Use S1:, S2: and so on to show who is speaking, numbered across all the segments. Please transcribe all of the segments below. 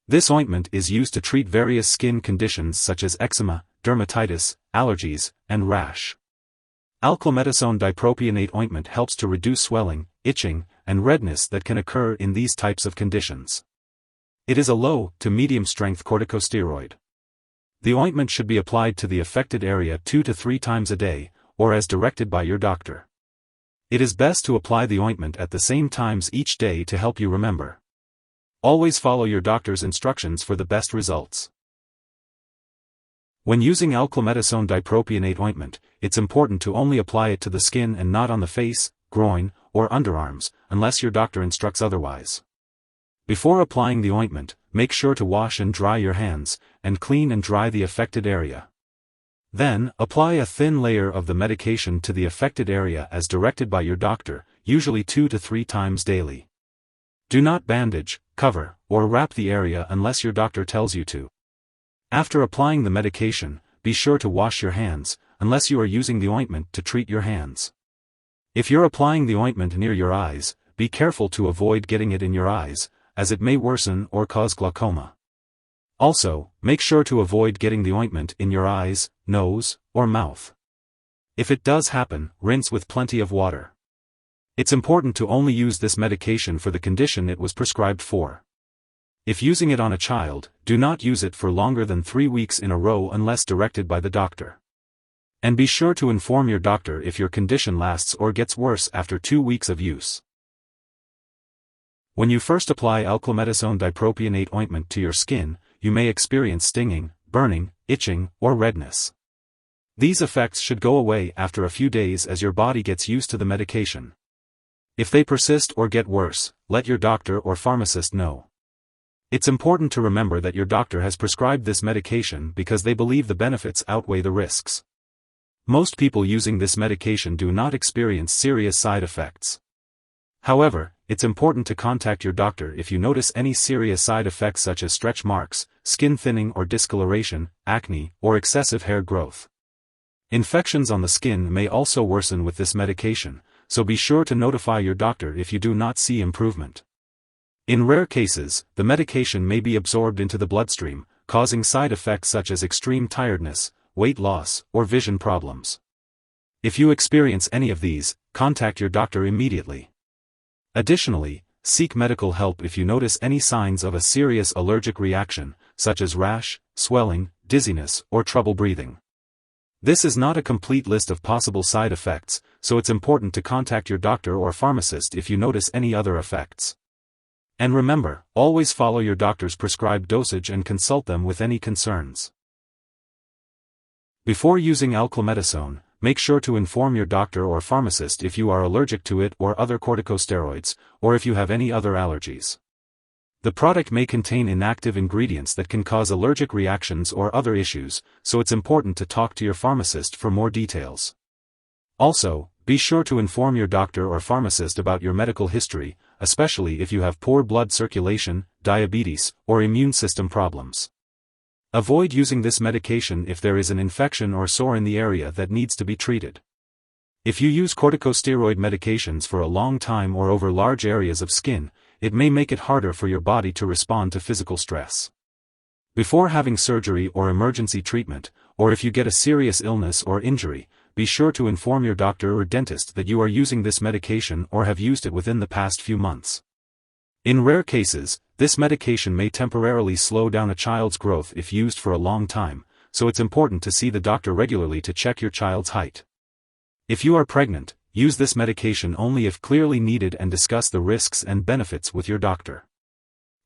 S1: This ointment is used to treat various skin conditions such as eczema, dermatitis, allergies, and rash. Alclometasone Dipropionate Ointment helps to reduce swelling, itching, and redness that can occur in these types of conditions. It is a low to medium-strength corticosteroid. The ointment should be applied to the affected area 2 to 3 times a day, or as directed by your doctor. It is best to apply the ointment at the same times each day to help you remember. Always follow your doctor's instructions for the best results. When using Alclometasone Dipropionate Ointment, it's important to only apply it to the skin and not on the face, groin, or underarms, unless your doctor instructs otherwise. Before applying the ointment, make sure to wash and dry your hands, and clean and dry the affected area. Then, apply a thin layer of the medication to the affected area as directed by your doctor, usually 2 to 3 times daily. Do not bandage, cover, or wrap the area unless your doctor tells you to. After applying the medication, be sure to wash your hands, unless you are using the ointment to treat your hands. If you're applying the ointment near your eyes, be careful to avoid getting it in your eyes, as it may worsen or cause glaucoma. Also, make sure to avoid getting the ointment in your eyes, nose, or mouth. If it does happen, rinse with plenty of water. It's important to only use this medication for the condition it was prescribed for. If using it on a child, do not use it for longer than 3 weeks in a row unless directed by the doctor. And be sure to inform your doctor if your condition lasts or gets worse after 2 weeks of use. When you first apply Alclometasone Dipropionate Ointment to your skin, you may experience stinging, burning, itching, or redness. These effects should go away after a few days as your body gets used to the medication. If they persist or get worse, let your doctor or pharmacist know. It's important to remember that your doctor has prescribed this medication because they believe the benefits outweigh the risks. Most people using this medication do not experience serious side effects. However, it's important to contact your doctor if you notice any serious side effects such as stretch marks, skin thinning or discoloration, acne, or excessive hair growth. Infections on the skin may also worsen with this medication, so be sure to notify your doctor if you do not see improvement. In rare cases, the medication may be absorbed into the bloodstream, causing side effects such as extreme tiredness, weight loss, or vision problems. If you experience any of these, contact your doctor immediately. Additionally, seek medical help if you notice any signs of a serious allergic reaction, such as rash, swelling, dizziness, or trouble breathing. This is not a complete list of possible side effects, so it's important to contact your doctor or pharmacist if you notice any other effects. And remember, always follow your doctor's prescribed dosage and consult them with any concerns. Before using Alclometasone, make sure to inform your doctor or pharmacist if you are allergic to it or other corticosteroids, or if you have any other allergies. The product may contain inactive ingredients that can cause allergic reactions or other issues, so it's important to talk to your pharmacist for more details. Also, be sure to inform your doctor or pharmacist about your medical history, especially if you have poor blood circulation, diabetes, or immune system problems. Avoid using this medication if there is an infection or sore in the area that needs to be treated. If you use corticosteroid medications for a long time or over large areas of skin, it may make it harder for your body to respond to physical stress. Before having surgery or emergency treatment, or if you get a serious illness or injury, be sure to inform your doctor or dentist that you are using this medication or have used it within the past few months. In rare cases, this medication may temporarily slow down a child's growth if used for a long time, so it's important to see the doctor regularly to check your child's height. If you are pregnant, use this medication only if clearly needed and discuss the risks and benefits with your doctor.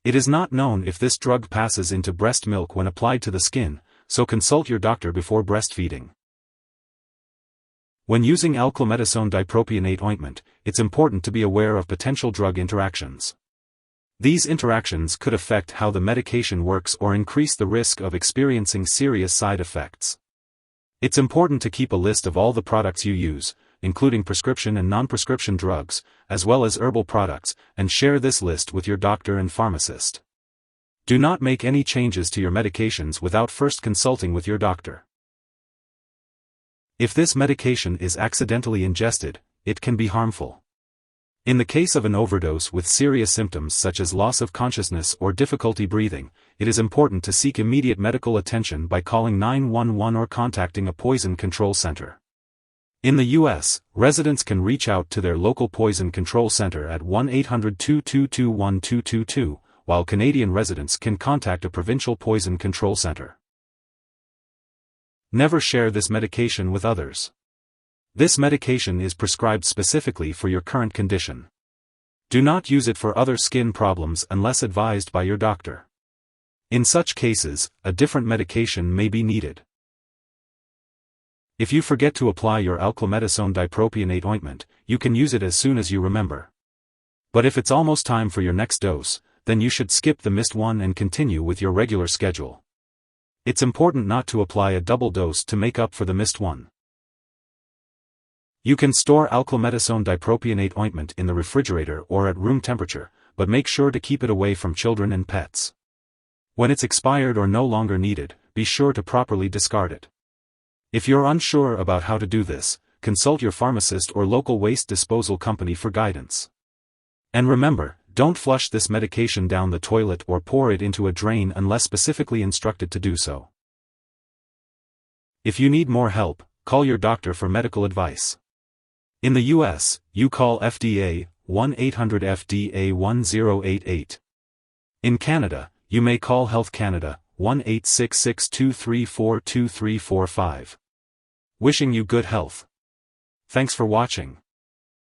S1: It is not known if this drug passes into breast milk when applied to the skin, so consult your doctor before breastfeeding. When using Alclometasone Dipropionate Ointment, it's important to be aware of potential drug interactions. These interactions could affect how the medication works or increase the risk of experiencing serious side effects. It's important to keep a list of all the products you use, including prescription and non-prescription drugs, as well as herbal products, and share this list with your doctor and pharmacist. Do not make any changes to your medications without first consulting with your doctor. If this medication is accidentally ingested, it can be harmful. In the case of an overdose with serious symptoms such as loss of consciousness or difficulty breathing, it is important to seek immediate medical attention by calling 911 or contacting a poison control center. In the U.S., residents can reach out to their local poison control center at 1-800-222-1222, while Canadian residents can contact a provincial poison control center. Never share this medication with others. This medication is prescribed specifically for your current condition. Do not use it for other skin problems unless advised by your doctor. In such cases, a different medication may be needed. If you forget to apply your Alclometasone Dipropionate Ointment, you can use it as soon as you remember. But if it's almost time for your next dose, then you should skip the missed one and continue with your regular schedule. It's important not to apply a double dose to make up for the missed one. You can store Alclometasone Dipropionate Ointment in the refrigerator or at room temperature, but make sure to keep it away from children and pets. When it's expired or no longer needed, be sure to properly discard it. If you're unsure about how to do this, consult your pharmacist or local waste disposal company for guidance. And remember, don't flush this medication down the toilet or pour it into a drain unless specifically instructed to do so. If you need more help, call your doctor for medical advice. In the U.S., you call FDA, 1-800-FDA-1088. In Canada, you may call Health Canada, 1-866-234-2345. Wishing you good health. Thanks for watching.